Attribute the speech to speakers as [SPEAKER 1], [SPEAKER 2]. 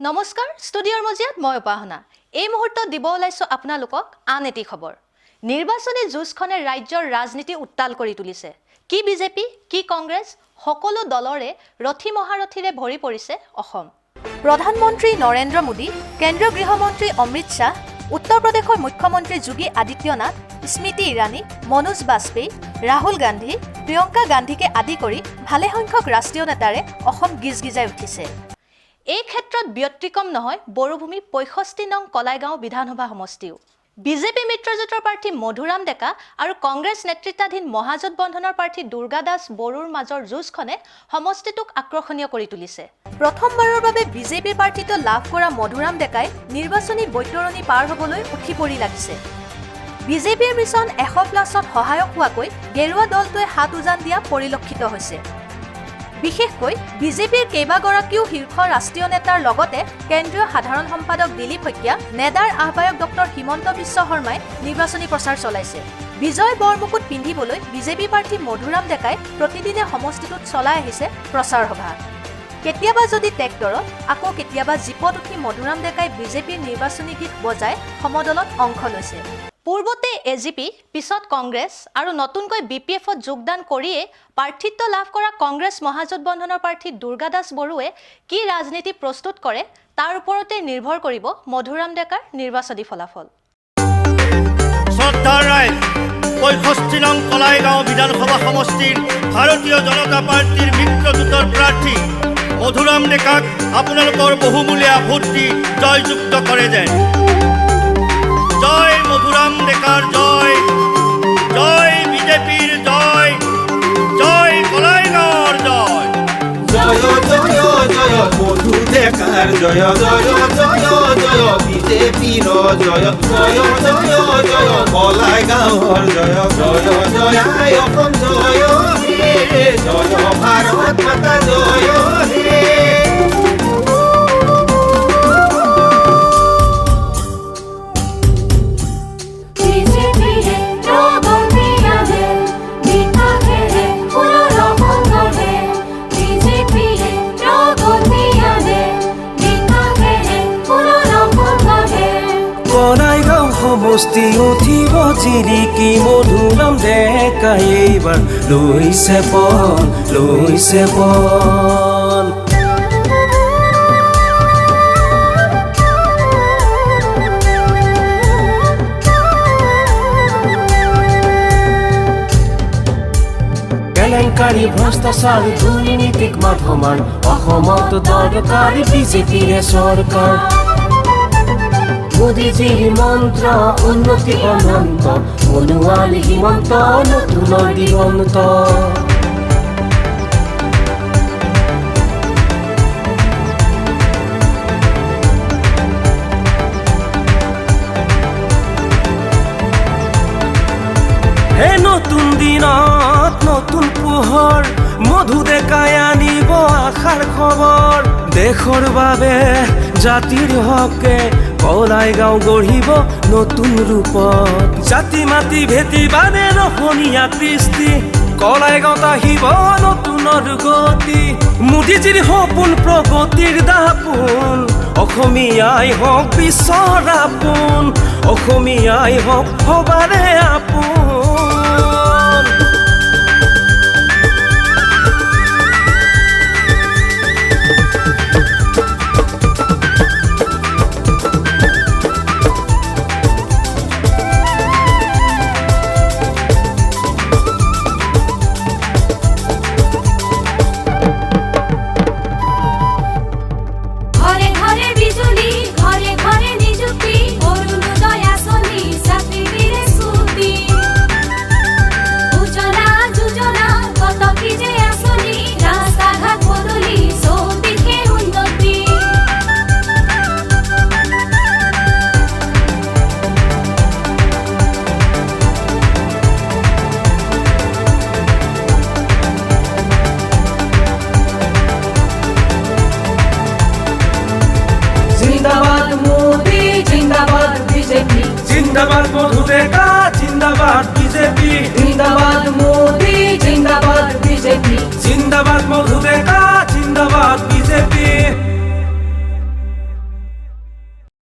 [SPEAKER 1] নমস্কাৰ ষ্টুডিঅ'ৰ মজিয়াত মই উপাসনা এই মুহূৰ্তত দিব ওলাইছো আপোনালোকক আন এটি খবৰ নিৰ্বাচনী যুঁজখনে ৰাজ্যৰ ৰাজনীতি উত্তাল কৰি তুলিছে কি বিজেপি কি কংগ্ৰেছ সকলো দলৰে ৰথি মহাৰথীৰে ভৰি পৰিছে অসম প্ৰধানমন্ত্ৰী নৰেন্দ্ৰ মোদী কেন্দ্ৰীয় গৃহমন্ত্ৰী অমৃত শাহ উত্তৰ প্ৰদেশৰ মুখ্যমন্ত্ৰী যোগী আদিত্যনাথ স্মৃতি ইৰাণী মনোজ বাজপেয়ী ৰাহুল গান্ধী প্ৰিয়ংকা গান্ধীকে আদি কৰি ভালে সংখ্যক ৰাষ্ট্ৰীয় নেতাৰে অসম গিজগিজাই উঠিছে এই ক্ষেত্ৰত ব্যতিক্ৰম নহয় বড়োভূমি 65 নং কলাইগাঁও বিধানসভা সমষ্টিও বিজেপি মিত্ৰজোঁটৰ প্ৰাৰ্থী মধুৰাম ডেকা আৰু কংগ্ৰেছ নেতৃত্বাধীন মহাজোঁটবন্ধনৰ প্ৰাৰ্থী দুৰ্গা দাস বড়োৰ মাজৰ যুঁজখনে সমষ্টিটোক আকৰ্ষণীয় কৰি তুলিছে প্ৰথমবাৰৰ বাবে বিজেপিৰ প্ৰাৰ্থীটো লাভ কৰা মধুৰাম ডেকাই নিৰ্বাচনী বৈতৰণি পাৰ হ'বলৈ উঠি পৰি লাগিছে বিজেপিৰ মিছন 100+ত সহায়ক হোৱাকৈ গেৰুৱা দলটোৱে হাত উজান দিয়া পৰিলক্ষিত হৈছে বিশেষকৈ বিজেপিৰ কেইবাগৰাকীও শীৰ্ষ ৰাষ্ট্ৰীয় নেতাৰ লগতে কেন্দ্ৰীয় সাধাৰণ সম্পাদক দিলীপ শইকীয়া নেডাৰ আহ্বায়ক ডক্টৰ হিমন্ত বিশ্ব শৰ্মাই নিৰ্বাচনী প্ৰচাৰ চলাইছে বিজয় বৰমুকুট পিন্ধিবলৈ বিজেপি প্ৰাৰ্থী মধুৰাম ডেকাই প্ৰতিদিনে সমষ্টিটোত চলাই আহিছে প্ৰচাৰ সভা কেতিয়াবা যদি ট্ৰেক্টৰত আকৌ কেতিয়াবা জীপত উঠি মধুৰাম ডেকাই বিজেপিৰ নিৰ্বাচনী গীত বজাই সমদলত অংশ লৈছে পূৰ্বতে এজিপি পিছত কংগ্ৰেছ আৰু নতুনকৈ বিপিএফত যোগদান কৰিয়ে প্ৰাৰ্থিত্ব লাভ কৰা কংগ্ৰেছ মহাজোঁটবন্ধনৰ প্ৰাৰ্থী দুৰ্গা দাস বড়োৱে কি ৰাজনীতি প্ৰস্তুত কৰে তাৰ ওপৰতে নিৰ্ভৰ কৰিব মধুৰাম ডেকাৰ নিৰ্বাচনী ফলাফল
[SPEAKER 2] শ্ৰদ্ধাৰ ৰাইজ 65 নং কলাইগাঁও বিধানসভা সমষ্টিৰ ভাৰতীয় জনতা পাৰ্টিৰ মিত্ৰজোঁটৰ প্ৰাৰ্থী মধুৰাম ডেকাক আপোনালোকৰ বহুমূলীয়া ভোট দি জয়যুক্ত কৰে যেন জয় মধুৰাম ডেকাৰ জয় জয় বিজেপিৰ জয় জয় কলাইগাঁৱৰ জয়
[SPEAKER 3] জয় জয় জয় মধু ডেকাৰ জয় জয় জয় জয় বিজেপিৰ জয় জয় জয় জয় কলাইগাঁৱৰ জয় জয় জয় অসম জয় হে জয় ভাৰত মাতা জয় হে
[SPEAKER 4] সমষ্টি উঠিব জিৰিকি মধুৰাম ডেকাই এইবাৰ লৈছে পল কেলেংকাৰী ভ্ৰষ্টাচাৰ দুৰ্নীতিক মাধমাৰ অসমত দৰকাৰী বিজেপিৰে চৰকাৰ মোদীজীৰ মন্ত্ৰ উন্নতি অনন্ত মনোৱাল হিমন্ত নতুনৰ দিগন্ত হে নতুন দিনত নতুন পোহৰ মধু ডেকাই আনিব আশাৰ খবৰ দেশৰ বাবে জাতিৰ হকে কলাইগাঁও গঢ়িব নতুন ৰূপত জাতি মাতি ভেটি বানে ৰহণীয়া কৃষ্টি কলাইগাঁৱত আহিব নতুনৰ গতি মোদীজীৰ সপোন প্ৰগতিৰ দাপোন অসমীয়াই হওক বিশ্বৰ আপোন অসমীয়াই হওক সবাৰে আপোন जिंदाबाद मधु डेका जिंदाबाद बीजेपी जिंदाबाद मोदी जिंदाबाद बीजेपी जिंदाबाद मधु डेका